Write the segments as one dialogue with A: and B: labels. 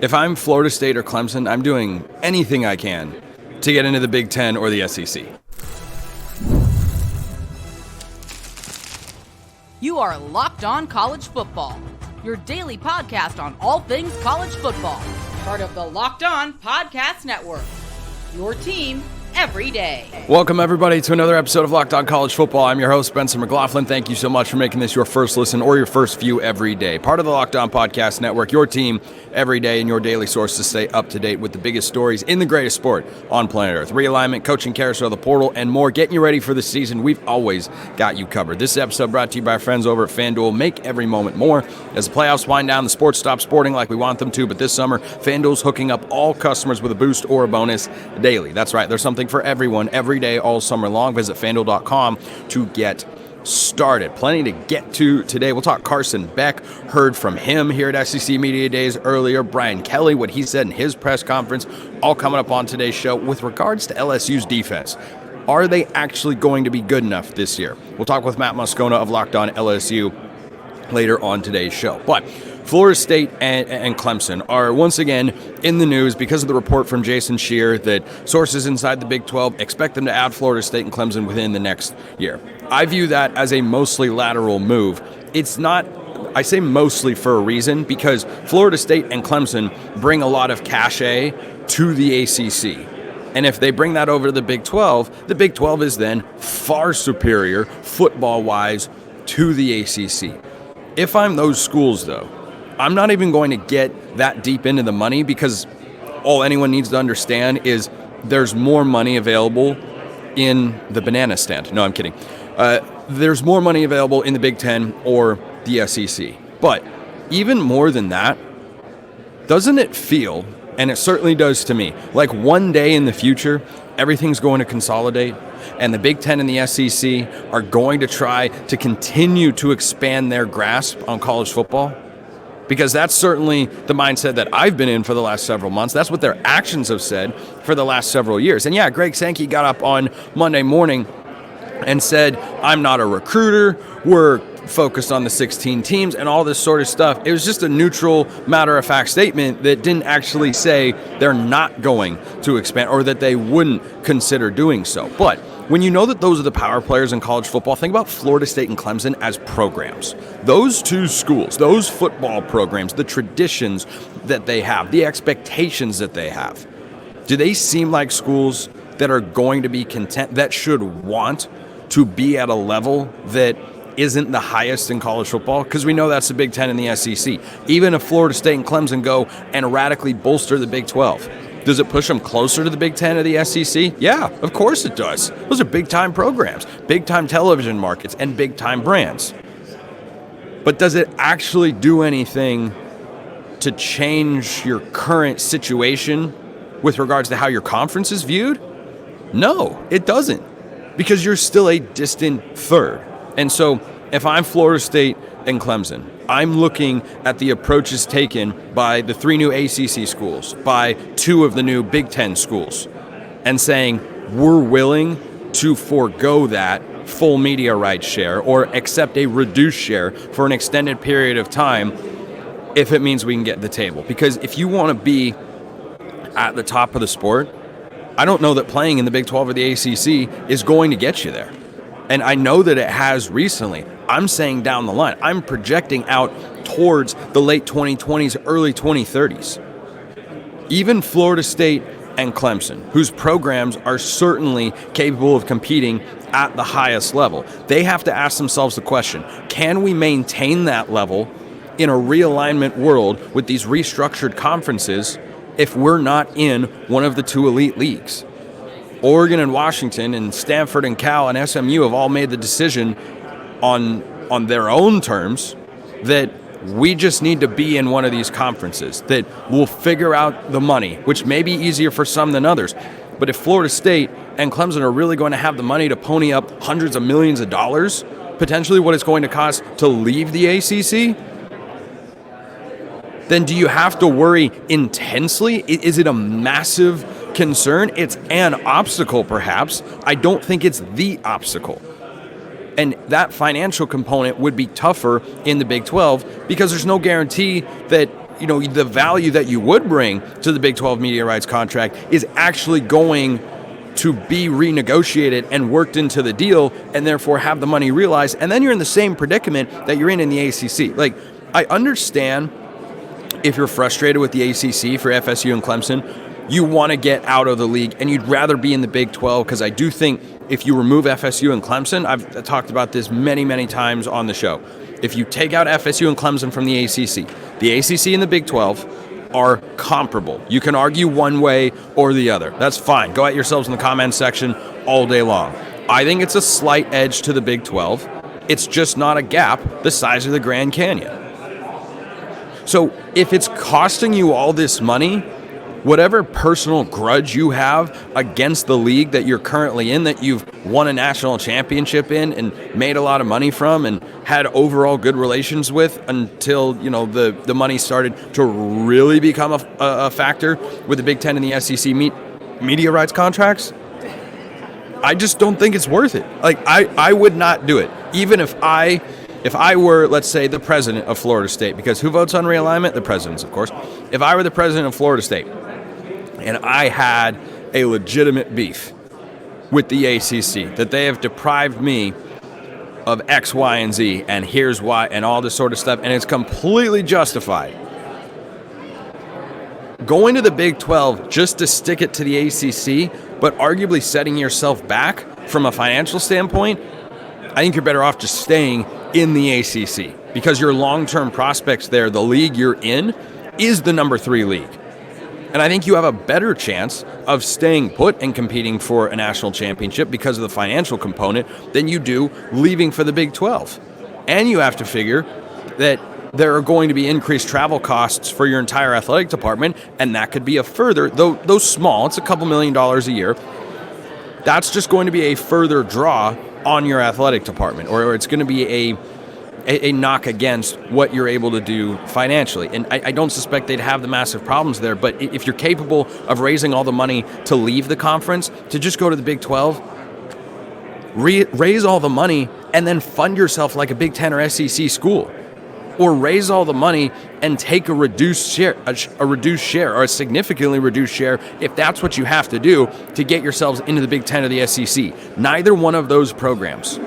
A: If I'm Florida State or Clemson, I'm doing anything I can to get into the Big Ten or the SEC.
B: You are Locked On College Football, your daily podcast on all things college football. Part of the Locked On Podcast Network, your team every day.
A: Welcome, everybody, to another episode of Locked On College Football. I'm your host, Spencer McLaughlin. Thank you so much for making this your first listen or your first view every day. Part of the Locked On Podcast Network, your team every day, and your daily source to stay up to date with the biggest stories in the greatest sport on planet Earth. Realignment, coaching carousel, the portal, and more. Getting you ready for the season. We've always got you covered. This episode brought to you by our friends over at FanDuel. Make every moment more. As the playoffs wind down, the sports stop sporting like we want them to, but this summer, FanDuel's hooking up all customers with a boost or a bonus daily. That's right. There's something for everyone every day all summer long. Visit FanDuel.com to get started. Plenty to get to today. We'll talk Carson Beck. Heard from him here at SEC Media Days earlier. Brian Kelly, what he said in his press conference, all coming up on today's show. With regards to LSU's defense, are they actually going to be good enough this year? We'll talk with Matt Moscona of Locked On LSU later on today's show. But Florida State and Clemson are once again in the news because of the report from Jason Scheer that sources inside the Big 12 expect them to add Florida State and Clemson within the next year. I view that as a mostly lateral move. It's not, I say mostly for a reason, because Florida State and Clemson bring a lot of cachet to the ACC. And if they bring that over to the Big 12 is then far superior football-wise to the ACC. If I'm those schools, though, I'm not even going to get that deep into the money, because all anyone needs to understand is there's more money available in the banana stand. No, I'm kidding. There's more money available in the Big Ten or the SEC. But even more than that, doesn't it feel, and it certainly does to me, like one day in the future, everything's going to consolidate, and the Big Ten and the SEC are going to try to continue to expand their grasp on college football? Because that's certainly the mindset that I've been in for the last several months. That's what their actions have said for the last several years. And yeah, Greg Sankey got up on Monday morning and said, I'm not a recruiter, we're focused on the 16 teams and all this sort of stuff. It was just a neutral, matter-of-fact statement that didn't actually say they're not going to expand or that they wouldn't consider doing so. But when you know that those are the power players in college football, think about Florida State and Clemson as programs. Those two schools, those football programs, the traditions that they have, the expectations that they have, do they seem like schools that are going to be content, that should want to be at a level that isn't the highest in college football? Because we know that's the Big Ten and the SEC. Even if Florida State and Clemson go and radically bolster the Big 12, does it push them closer to the Big Ten or the SEC? Yeah, of course it does. Those are big-time programs, big-time television markets, and big-time brands. But does it actually do anything to change your current situation with regards to how your conference is viewed? No, it doesn't, because you're still a distant third. And so if I'm Florida State and Clemson, I'm looking at the approaches taken by the 3 new ACC schools, by 2 of the new Big Ten schools, and saying we're willing to forego that full media rights share or accept a reduced share for an extended period of time if it means we can get the table. Because if you want to be at the top of the sport, I don't know that playing in the Big 12 or the ACC is going to get you there. And I know that it has recently. I'm saying down the line. I'm projecting out towards the late 2020s, early 2030s. Even Florida State and Clemson, whose programs are certainly capable of competing at the highest level, they have to ask themselves the question, can we maintain that level in a realignment world with these restructured conferences if we're not in one of the 2 elite leagues? Oregon and Washington and Stanford and Cal and SMU have all made the decision on their own terms that we just need to be in one of these conferences, that we'll figure out the money, which may be easier for some than others. But if Florida State and Clemson are really going to have the money to pony up hundreds of millions of dollars, potentially what it's going to cost to leave the ACC, then do you have to worry intensely? Is it a massive concern? It's an obstacle, perhaps. I don't think it's the obstacle. And that financial component would be tougher in the Big 12 because there's no guarantee that the value that you would bring to the Big 12 media rights contract is actually going to be renegotiated and worked into the deal, and therefore have the money realized. And then you're in the same predicament that you're in the ACC. Like, I understand if you're frustrated with the ACC for FSU and Clemson, you want to get out of the league and you'd rather be in the Big 12, because I do think if you remove FSU and Clemson, I've talked about this many, many times on the show. If you take out FSU and Clemson from the ACC and the Big 12 are comparable. You can argue one way or the other. That's fine. Go at yourselves in the comments section all day long. I think it's a slight edge to the Big 12. It's just not a gap the size of the Grand Canyon. So if it's costing you all this money, whatever personal grudge you have against the league that you're currently in, that you've won a national championship in and made a lot of money from and had overall good relations with until, the money started to really become a factor with the Big Ten and the SEC media rights contracts, I just don't think it's worth it. Like, I would not do it. Even if I were, let's say, the president of Florida State, because who votes on realignment? The presidents, of course. If I were the president of Florida State and I had a legitimate beef with the ACC, that they have deprived me of X, Y, and Z, and here's why, and all this sort of stuff, and it's completely justified, going to the Big 12 just to stick it to the ACC, but arguably setting yourself back from a financial standpoint, I think you're better off just staying in the ACC, because your long-term prospects there, the league you're in, is the number 3 league. And I think you have a better chance of staying put and competing for a national championship because of the financial component than you do leaving for the Big 12. And you have to figure that there are going to be increased travel costs for your entire athletic department, and that could be a further, though small, it's a couple $1 million a year, that's just going to be a further draw on your athletic department, or it's going to be a knock against what you're able to do financially. And I don't suspect they'd have the massive problems there, but if you're capable of raising all the money to leave the conference, to just go to the Big 12, raise all the money and then fund yourself like a Big 10 or SEC school. Or raise all the money and take a reduced share, or a significantly reduced share, if that's what you have to do to get yourselves into the Big 10 or the SEC. Neither one of those programs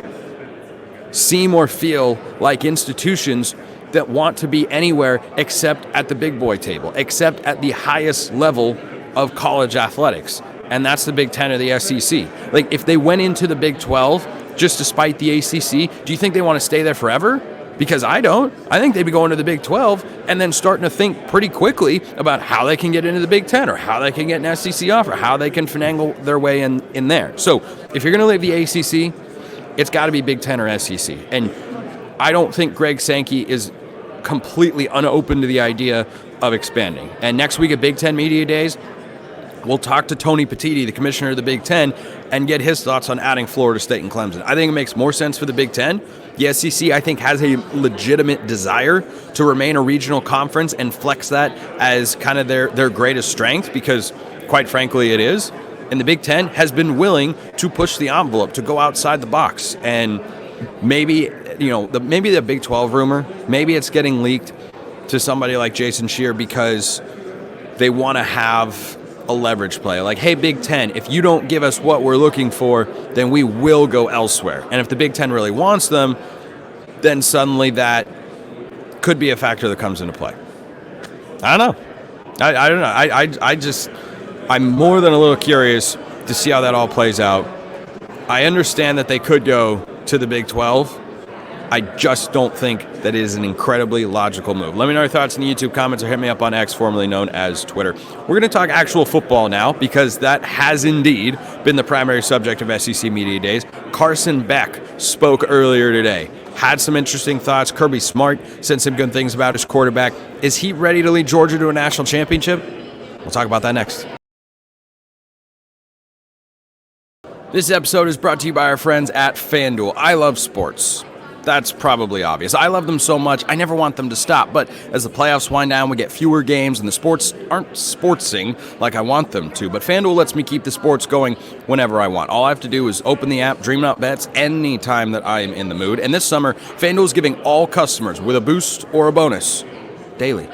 A: seem or feel like institutions that want to be anywhere except at the big boy table, except at the highest level of college athletics, and that's the Big 10 or the SEC. Like, if they went into the Big 12 just to spite the ACC, do you think they want to stay there forever? Because I don't. I think they'd be going to the Big 12 and then starting to think pretty quickly about how they can get into the Big 10, or how they can get an SEC offer, how they can finagle their way in there. So if you're going to leave the ACC, it's got to be Big 10 or SEC. And I don't think Greg Sankey is completely unopen to the idea of expanding. And next week at Big 10 Media Days, we'll talk to Tony Petitti, the commissioner of the Big 10, and get his thoughts on adding Florida State and Clemson. I think it makes more sense for the Big 10. The SEC, I think, has a legitimate desire to remain a regional conference and flex that as kind of their greatest strength, because, quite frankly, it is. And the Big 10 has been willing to push the envelope, to go outside the box. And maybe, maybe the Big 12 rumor, maybe it's getting leaked to somebody like Jason Scheer because they want to have a leverage play. Like, hey, Big 10, if you don't give us what we're looking for, then we will go elsewhere. And if the Big 10 really wants them, then suddenly that could be a factor that comes into play. I don't know. I don't know. I'm more than a little curious to see how that all plays out. I understand that they could go to the Big 12. I just don't think that is an incredibly logical move. Let me know your thoughts in the YouTube comments, or hit me up on X, formerly known as Twitter. We're going to talk actual football now, because that has indeed been the primary subject of SEC Media Days. Carson Beck spoke earlier today. Had some interesting thoughts. Kirby Smart said some good things about his quarterback. Is he ready to lead Georgia to a national championship? We'll talk about that next. This episode is brought to you by our friends at FanDuel. I love sports. That's probably obvious. I love them so much, I never want them to stop. But as the playoffs wind down, we get fewer games, and the sports aren't sportsing like I want them to. But FanDuel lets me keep the sports going whenever I want. All I have to do is open the app, dream up bets anytime that I am in the mood. And this summer, FanDuel is giving all customers with a boost or a bonus daily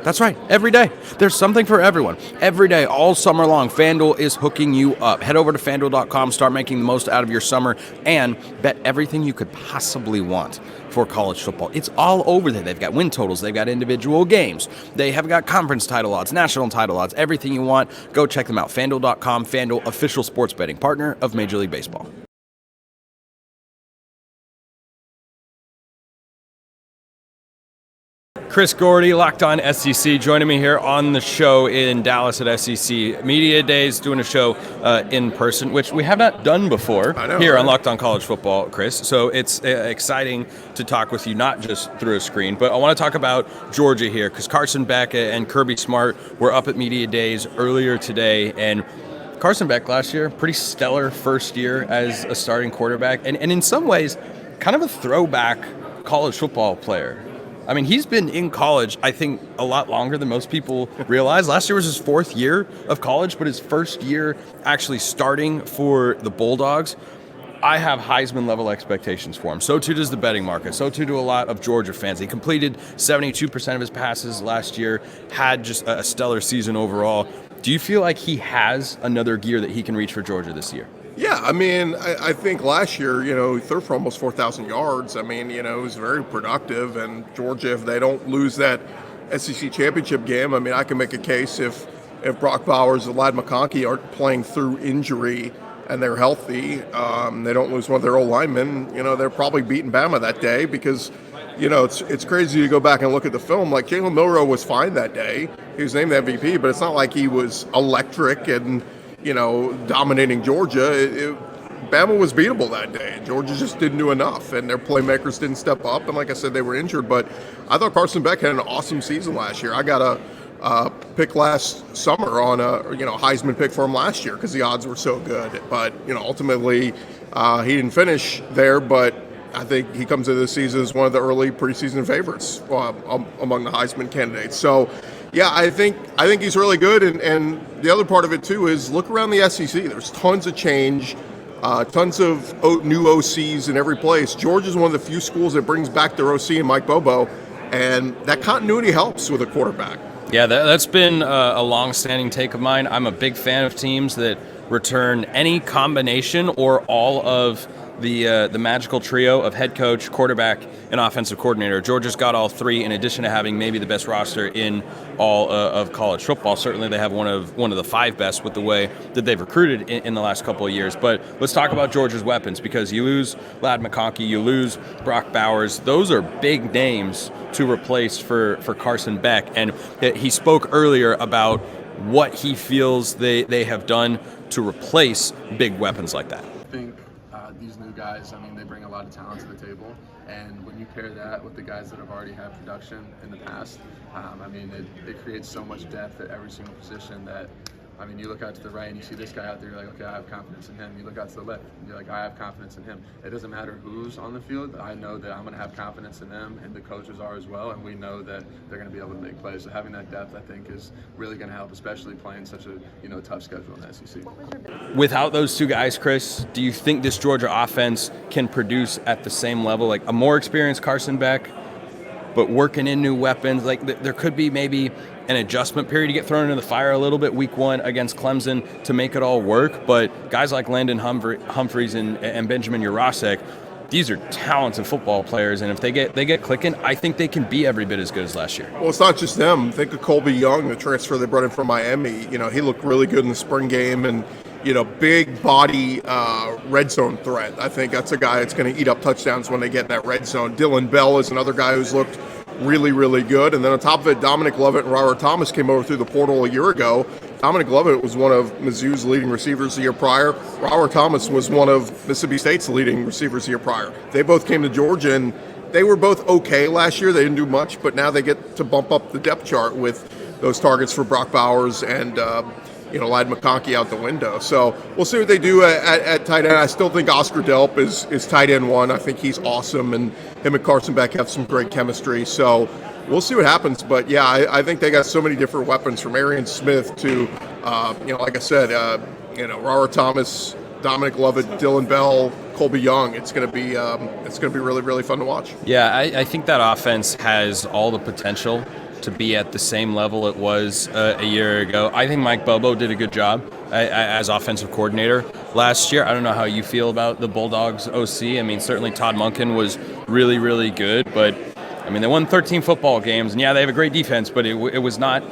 A: That's right. Every day. There's something for everyone. Every day, all summer long, FanDuel is hooking you up. Head over to FanDuel.com, start making the most out of your summer, and bet everything you could possibly want for college football. It's all over there. They've got win totals. They've got individual games. They have got conference title odds, national title odds, everything you want. Go check them out. FanDuel.com, FanDuel, official sports betting partner of Major League Baseball. Chris Gordy, Locked On SEC, joining me here on the show in Dallas at SEC Media Days, doing a show in person, which we have not done before here on Locked On College Football, Chris. So it's exciting to talk with you, not just through a screen, but I want to talk about Georgia here, because Carson Beck and Kirby Smart were up at Media Days earlier today, and Carson Beck last year, pretty stellar first year as a starting quarterback, and in some ways, kind of a throwback college football player. I mean, he's been in college, I think, a lot longer than most people realize. Last year was his fourth year of college, but his first year actually starting for the Bulldogs. I have Heisman-level expectations for him. So too does the betting market. So too do a lot of Georgia fans. He completed 72% of his passes last year, had just a stellar season overall. Do you feel like he has another gear that he can reach for Georgia this year?
C: Yeah, I mean, I think last year, he threw for almost 4,000 yards. I mean, it was very productive. And Georgia, if they don't lose that SEC championship game, I mean, I can make a case if Brock Bowers and Ladd McConkey aren't playing through injury and they're healthy, they don't lose one of their old linemen, they're probably beating Bama that day because, it's crazy to go back and look at the film. Like, Jalen Milroe was fine that day. He was named the MVP, but it's not like he was electric and dominating Georgia. Bama was beatable that day. Georgia just didn't do enough, and their playmakers didn't step up. And like I said, they were injured. But I thought Carson Beck had an awesome season last year. I got a pick last summer on a Heisman pick for him last year because the odds were so good. But ultimately he didn't finish there. But I think he comes into the season as one of the early preseason favorites among the Heisman candidates. So. Yeah, I think he's really good, and the other part of it too is look around the SEC. There's tons of change, tons of new OCs in every place. Georgia's one of the few schools that brings back their OC and Mike Bobo, and that continuity helps with a quarterback. Yeah,
A: that's been a long-standing take of mine. I'm a big fan of teams that return any combination or all of the magical trio of head coach, quarterback, and offensive coordinator. Georgia's got all three, in addition to having maybe the best roster in all of college football. Certainly they have one of the five best with the way that they've recruited in the last couple of years. But let's talk about Georgia's weapons, because you lose Ladd McConkey, you lose Brock Bowers. Those are big names to replace for Carson Beck. And he spoke earlier about what he feels they have done to replace big weapons like that.
D: I think these new guys, they bring a lot of talent to the table, and when you pair that with the guys that have already had production in the past, it creates so much depth at every single position that, you look out to the right and you see this guy out there, you're like, okay, I have confidence in him. You look out to the left and you're like, I have confidence in him. It doesn't matter who's on the field. I know that I'm going to have confidence in them, and the coaches are as well, and we know that they're going to be able to make plays. So having that depth, I think, is really going to help, especially playing such a tough schedule in the SEC.
A: Without those two guys, Chris, do you think this Georgia offense can produce at the same level? Like a more experienced Carson Beck, but working in new weapons? Like there could be maybe an adjustment period to get thrown into the fire a little bit week one against Clemson to make it all work. But guys like Landon Humphreys and Benjamin Urasek, these are talented football players, and if they get clicking, I think they can be every bit as good as last year.
C: Well, it's not just them. Think of Colby Young, the transfer they brought in from Miami. He looked really good in the spring game, and big body red zone threat. I think that's a guy that's going to eat up touchdowns when they get in that red zone. Dylan Bell is another guy who's looked really, really good. And then on top of it, Dominic Lovett and Robert Thomas came over through the portal a year ago. Dominic Lovett was one of Mizzou's leading receivers the year prior. Robert Thomas was one of Mississippi State's leading receivers the year prior. They both came to Georgia, and they were both okay last year. They didn't do much, but now they get to bump up the depth chart with those targets for Brock Bowers and Ladd McConkey out the window. So we'll see what they do at tight end. I still think Oscar Delp is tight end one. I think he's awesome, and him and Carson Beck have some great chemistry. So we'll see what happens. But yeah, I think they got so many different weapons, from Arian Smith to, like I said, Robert Thomas, Dominic Lovett, Dylan Bell, Colby Young. It's going to be really, really fun to watch.
A: Yeah, I think that offense has all the potential to be at the same level it was a year ago. I think Mike Bobo did a good job as offensive coordinator last year. I don't know how you feel about the Bulldogs OC. I mean, certainly Todd Monken was really, really good, but I mean, they won 13 football games, and yeah, they have a great defense, but it was not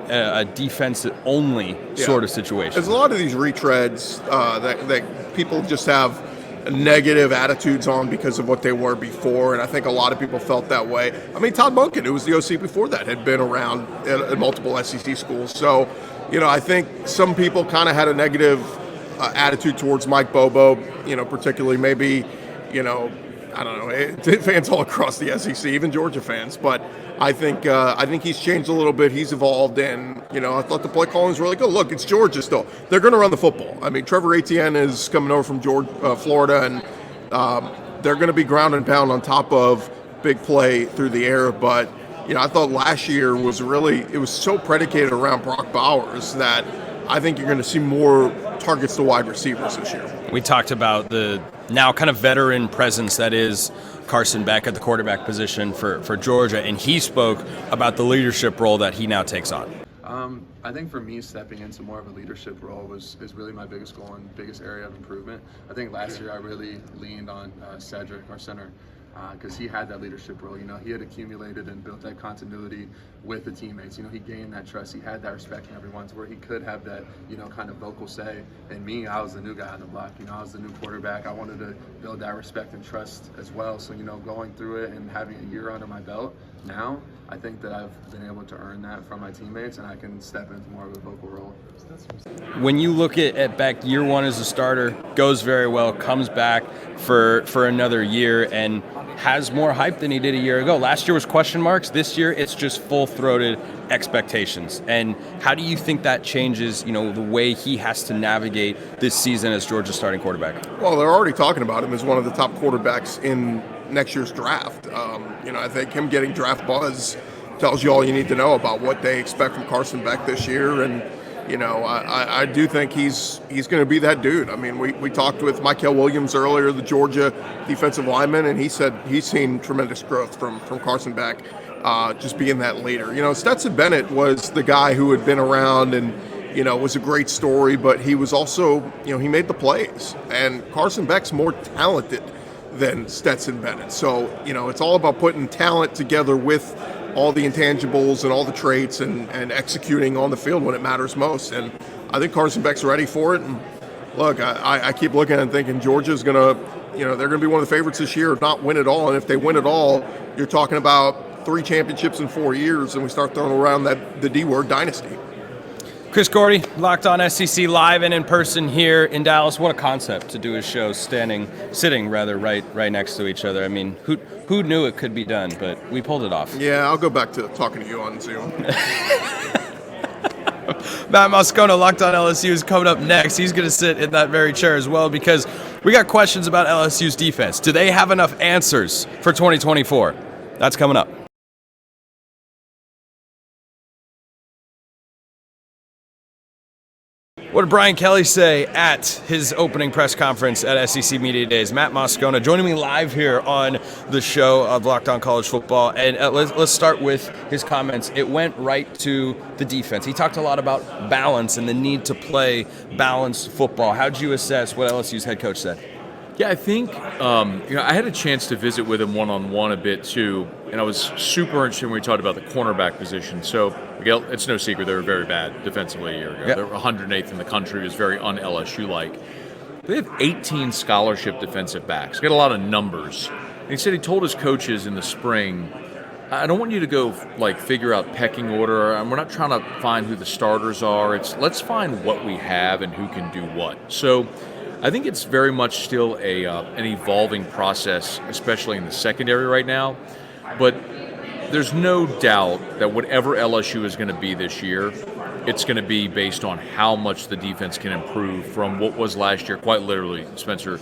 A: a defense-only sort of situation.
C: There's a lot of these retreads that people just have negative attitudes on because of what they were before, and I think a lot of people felt that way. I mean, Todd Monken, who was the OC before that, had been around at multiple SEC schools. So, I think some people kind of had a negative attitude towards Mike Bobo, particularly maybe, I don't know, fans all across the SEC, even Georgia fans. But I think he's changed a little bit. He's evolved, and I thought the play calling was really good. Look, it's Georgia still. They're going to run the football. I mean, Trevor Etienne is coming over from Florida, and they're going to be ground and pound on top of big play through the air. But I thought last year was so predicated around Brock Bowers that I think you're going to see more targets to wide receivers this year.
A: We talked about the now kind of veteran presence that is Carson Beck at the quarterback position for Georgia, and he spoke about the leadership role that he now takes on.
D: I think for me, stepping into more of a leadership role is really my biggest goal and biggest area of improvement. I think last year I really leaned on Cedric, our center, because he had that leadership role. He had accumulated and built that continuity with the teammates. He gained that trust. He had that respect from everyone to where he could have that, kind of vocal say. And me, I was the new guy on the block. I was the new quarterback. I wanted to build that respect and trust as well. So, going through it and having a year under my belt now, I think that I've been able to earn that from my teammates, and I can step into more of a vocal role.
A: When you look at Beck, year one as a starter, goes very well, comes back for another year, and has more hype than he did a year ago. Last year was question marks. This year, it's just full-throated expectations. And how do you think that changes, the way he has to navigate this season as Georgia's starting quarterback?
C: Well, they're already talking about him as one of the top quarterbacks in next year's draft. I think him getting draft buzz tells you all you need to know about what they expect from Carson Beck this year. And, I do think he's going to be that dude. I mean, we talked with Mykel Williams earlier, the Georgia defensive lineman, and he said he's seen tremendous growth from Carson Beck, just being that leader. Stetson Bennett was the guy who had been around and, was a great story, but he was also, he made the plays. And Carson Beck's more talented than Stetson Bennett. So, it's all about putting talent together with all the intangibles and all the traits and executing on the field when it matters most. And I think Carson Beck's ready for it. And look, I keep looking and thinking Georgia's going to, they're going to be one of the favorites this year, if not win it all. And if they win it all, you're talking about 3 championships in 4 years, and we start throwing around the D word, dynasty.
A: Chris Gordy, Locked On SEC, live and in person here in Dallas. What a concept to do a show sitting right next to each other. I mean, who knew it could be done, but we pulled it off.
C: Yeah, I'll go back to talking to you on Zoom.
A: Matt Moscona, Locked On LSU, is coming up next. He's going to sit in that very chair as well because we got questions about LSU's defense. Do they have enough answers for 2024? That's coming up. What did Brian Kelly say at his opening press conference at SEC Media Days? Matt Moscona joining me live here on the show of Locked On College Football. And let's start with his comments. It went right to the defense. He talked a lot about balance and the need to play balanced football. How'd you assess what LSU's head coach said?
E: Yeah, I think, I had a chance to visit with him one-on-one a bit too, and I was super interested when we talked about the cornerback position. So, Miguel, it's no secret they were very bad defensively a year ago.
A: Yep.
E: They were 108th in the country. It was very un-LSU-like. They have 18 scholarship defensive backs. Got a lot of numbers. And he said he told his coaches in the spring, I don't want you to go figure out pecking order. We're not trying to find who the starters are. Let's find what we have and who can do what. So I think it's very much still an evolving process, especially in the secondary right now. But there's no doubt that whatever LSU is going to be this year, it's going to be based on how much the defense can improve from what was last year, quite literally, Spencer,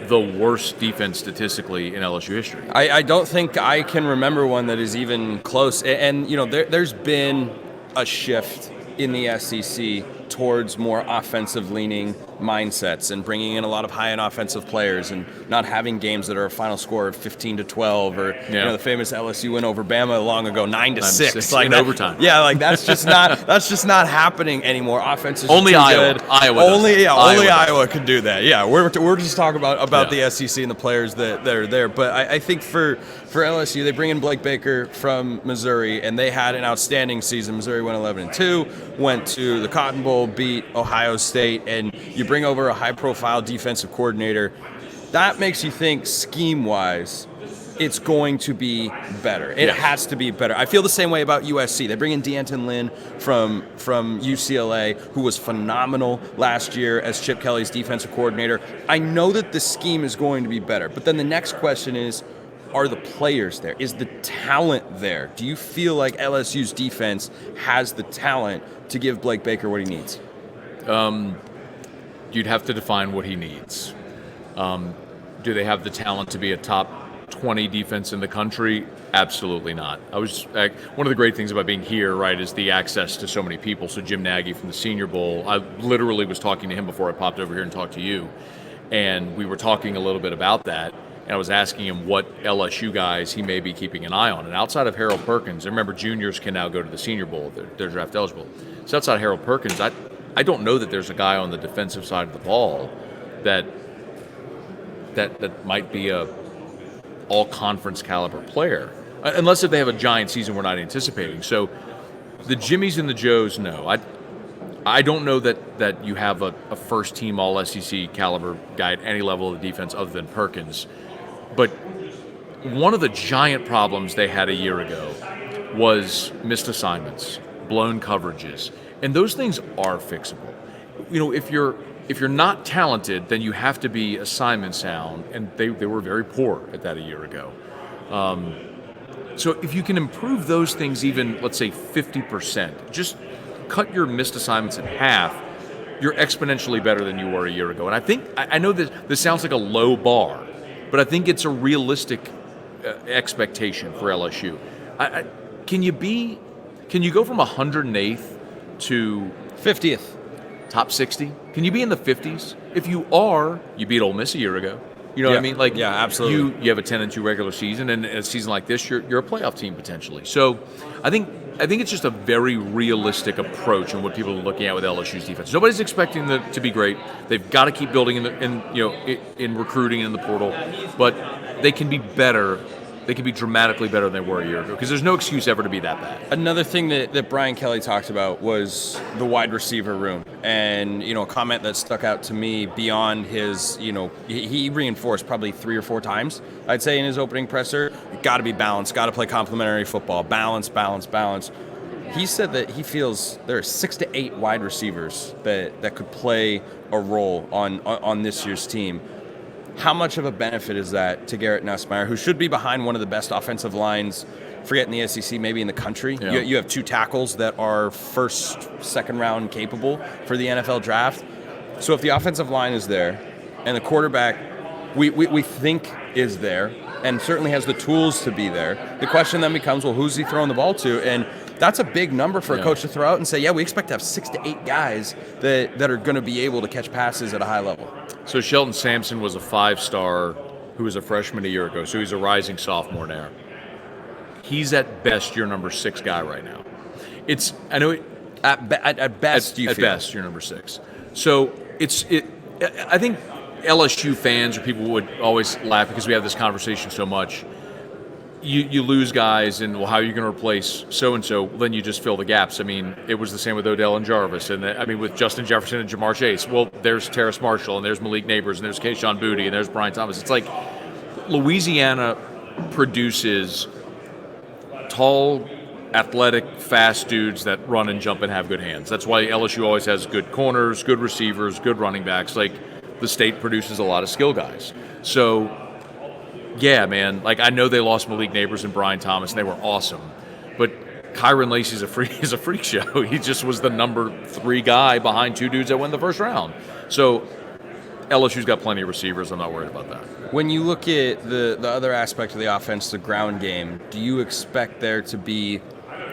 E: the worst defense statistically in LSU history.
A: I don't think I can remember one that is even close. And there's been a shift in the SEC towards more offensive-leaning mindsets and bringing in a lot of high-end offensive players and not having games that are a final score of 15-12 or the famous LSU win over Bama long ago, 9-6,
E: like in overtime.
A: Yeah, like that's just not happening anymore. Offense is
E: only Iowa.
A: Good.
E: Only
A: Iowa could do that. Yeah, we're just talking about the SEC and the players that are there. But I think for LSU, they bring in Blake Baker from Missouri, and they had an outstanding season. Missouri went 11-2, went to the Cotton Bowl, beat Ohio State, and you bring over a high-profile defensive coordinator. That makes you think scheme-wise it's going to be better. It has to be better. I feel the same way about USC. They bring in D'Anton Lynn from UCLA, who was phenomenal last year as Chip Kelly's defensive coordinator. I know that the scheme is going to be better, but then the next question is, are the players there? Is the talent there? Do you feel like LSU's defense has the talent to give Blake Baker what he needs?
E: You'd have to define what he needs. Do they have the talent to be a top 20 defense in the country? Absolutely not. One of the great things about being here, right, is the access to so many people. So Jim Nagy from the Senior Bowl, I literally was talking to him before I popped over here and talked to you, and we were talking a little bit about that. And I was asking him what LSU guys he may be keeping an eye on. And outside of Harold Perkins, I remember juniors can now go to the Senior Bowl. They're draft eligible. So outside of Harold Perkins, I don't know that there's a guy on the defensive side of the ball that might be a all-conference caliber player. Unless if they have a giant season we're not anticipating. So the Jimmies and the Joes, no. I don't know that you have a first-team all-SEC caliber guy at any level of the defense other than Perkins. But one of the giant problems they had a year ago was missed assignments, blown coverages, and those things are fixable. If you're not talented, then you have to be assignment sound, and they were very poor at that a year ago. So if you can improve those things even, let's say, 50%, just cut your missed assignments in half, you're exponentially better than you were a year ago. And I know that this sounds like a low bar, but I think it's a realistic expectation for LSU. Can you go from 108th to
A: 50th,
E: top 60? Can you be in the 50s? If you are, you beat Ole Miss a year ago. You know what I mean? Like,
A: absolutely.
E: You have a 10-2 regular season, and in a season like this, you're a playoff team potentially. So, I think it's just a very realistic approach in what people are looking at with LSU's defense. Nobody's expecting them to be great. They've got to keep building in recruiting and in the portal, but they can be better. They can be dramatically better than they were a year ago because there's no excuse ever to be that bad.
A: Another thing that Brian Kelly talked about was the wide receiver room. And, a comment that stuck out to me beyond his, he reinforced probably 3 or 4 times, I'd say, in his opening presser, got to be balanced, got to play complementary football, balance. He said that he feels there are 6 to 8 wide receivers that could play a role on this year's team. How much of a benefit is that to Garrett Nussmeier, who should be behind one of the best offensive lines, forget in the SEC, maybe in the country?
E: Yeah.
A: You have 2 tackles that are first, second round capable for the NFL draft. So if the offensive line is there and the quarterback we think is there and certainly has the tools to be there, the question then becomes, well, who's he throwing the ball to? And that's a big number for a coach to throw out and say, we expect to have 6 to 8 guys that are going to be able to catch passes at a high level.
E: So Shelton Sampson was a 5-star who was a freshman a year ago, so he's a rising sophomore now. He's at best your number 6 guy right now.
A: At best
E: you're number 6. So I think LSU fans or people would always laugh because we have this conversation so much. You lose guys, and how are you going to replace so-and-so? Then you just fill the gaps. I mean, it was the same with Odell and Jarvis, and with Justin Jefferson and Jamar Chase. Well, there's Terrace Marshall, and there's Malik Neighbors, and there's Kayshon Boutte, and there's Brian Thomas. It's like Louisiana produces tall, athletic, fast dudes that run and jump and have good hands. That's why LSU always has good corners, good receivers, good running backs. Like, the state produces a lot of skill guys. So, yeah, man. I know they lost Malik Neighbors and Brian Thomas, and they were awesome. But Kyron Lacey is a freak show. He just was the number 3 guy behind 2 dudes that went in the first round. So LSU's got plenty of receivers. I'm not worried about that.
A: When you look at the other aspect of the offense, the ground game, do you expect there to be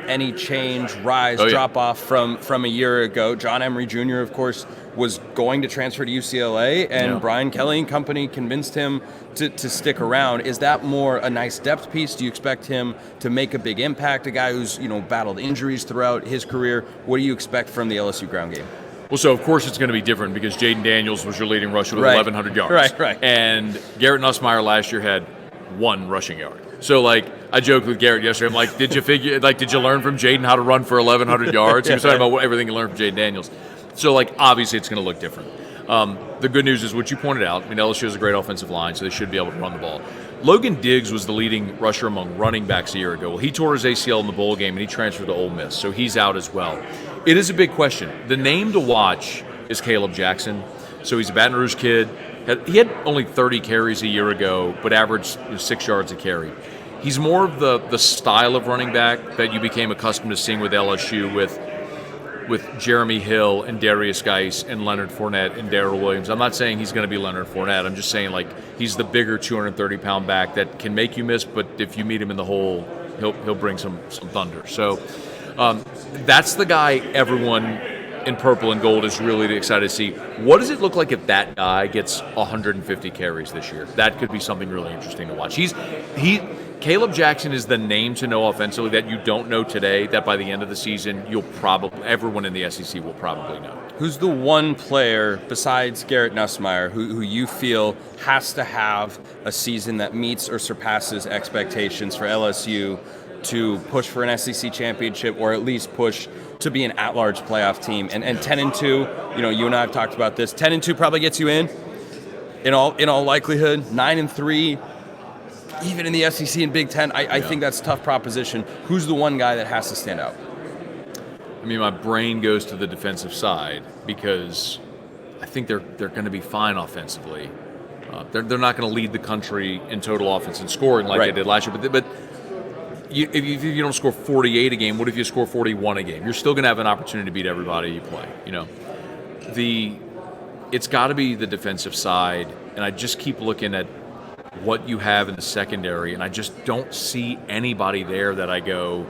A: any change, rise, drop off from a year ago. John Emery Jr., of course, was going to transfer to UCLA, and Brian Kelly and company convinced him to stick around. Is that more a nice depth piece? Do you expect him to make a big impact? A guy who's battled injuries throughout his career. What do you expect from the LSU ground game?
E: Well, so of course it's going to be different because Jaden Daniels was your leading rusher with 1,100 yards.
A: Right.
E: And Garrett Nussmeier last year had 1 rushing yard. So, I joked with Garrett yesterday. I'm like, did you learn from Jaden how to run for 1,100 yards? He was talking about everything he learned from Jaden Daniels. So, obviously it's going to look different. The good news is what you pointed out. LSU has a great offensive line, so they should be able to run the ball. Logan Diggs was the leading rusher among running backs a year ago. Well, he tore his ACL in the bowl game, and he transferred to Ole Miss, so he's out as well. It is a big question. The name to watch is Caleb Jackson. So he's a Baton Rouge kid. He had only 30 carries a year ago, but averaged 6 yards a carry. He's more of the style of running back that you became accustomed to seeing with LSU with Jeremy Hill and Darius Geis and Leonard Fournette and Darrell Williams. I'm not saying he's going to be Leonard Fournette. I'm just saying he's the bigger 230-pound back that can make you miss, but if you meet him in the hole, he'll bring some thunder. So that's the guy everyone in purple and gold is really excited to see. What does it look like if that guy gets 150 carries this year? That could be something really interesting to watch. Caleb Jackson is the name to know offensively that you don't know today, that by the end of the season, everyone in the SEC will probably know.
A: Who's the one player besides Garrett Nussmeier who you feel has to have a season that meets or surpasses expectations for LSU to push for an SEC championship, or at least push to be an at-large playoff team? And 10-2, you and I have talked about this. 10-2 probably gets you in all likelihood. 9-3, even in the SEC and Big Ten. I think that's a tough proposition. Who's the one guy that has to stand out?
E: My brain goes to the defensive side because I think they're going to be fine offensively. They're not going to lead the country in total offense and scoring like they did last year, but if you don't score 48 a game, what if you score 41 a game? You're still going to have an opportunity to beat everybody you play. It's got to be the defensive side, and I just keep looking at what you have in the secondary, and I just don't see anybody there that I go,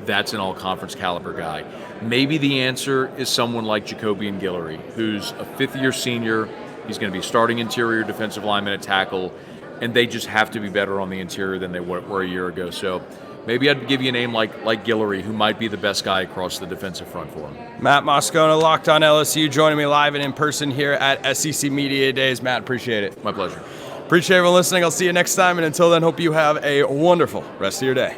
E: that's an all-conference caliber guy. Maybe the answer is someone like Jacobian Guillory, who's a fifth-year senior. He's going to be starting interior defensive lineman at tackle, and they just have to be better on the interior than they were a year ago. So maybe I'd give you a name like Guillory, who might be the best guy across the defensive front for him.
A: Matt Moscona, Locked On LSU, joining me live and in person here at SEC Media Days. Matt, appreciate it.
E: My pleasure.
A: Appreciate everyone listening. I'll see you next time, and until then, hope you have a wonderful rest of your day.